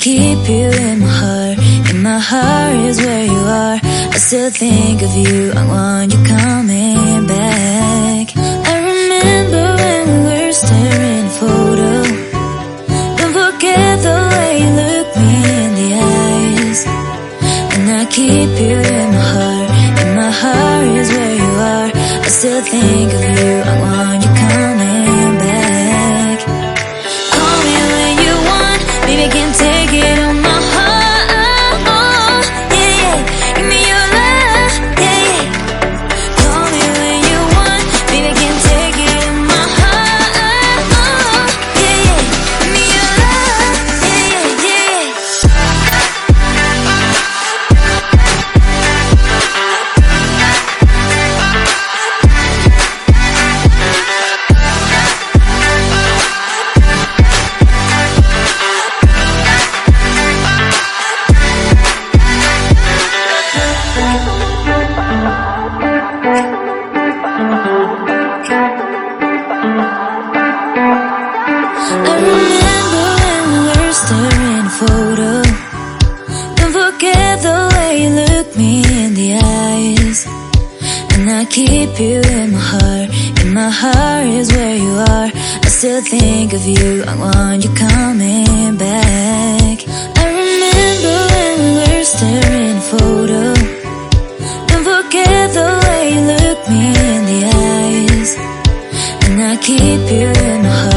keep you in my heart. In my heart is where you are. I still think of you, I want you coming back. I remember when we were staring at a photo. Don't forget the way you look me in the eyes. And I keep you in my heart. In my heart is where you are. I still think of you, I want you coming back. Call me when you want, baby, I can't take it on my heart. Yeah, yeah, give me your love, yeah, yeah. Call me when you want, baby, I can't take it on my heart. Yeah, yeah, give me your love, yeah, yeah, yeah. I remember when we were staring at a photo. Don't forget the way you look me in the eyes. And I keep you in my heart. In my heart is where you are. I still think of you, I want you coming back. I remember when we were staring at a photo. Don't forget the way you look me in the eyes. And I keep you in my heart.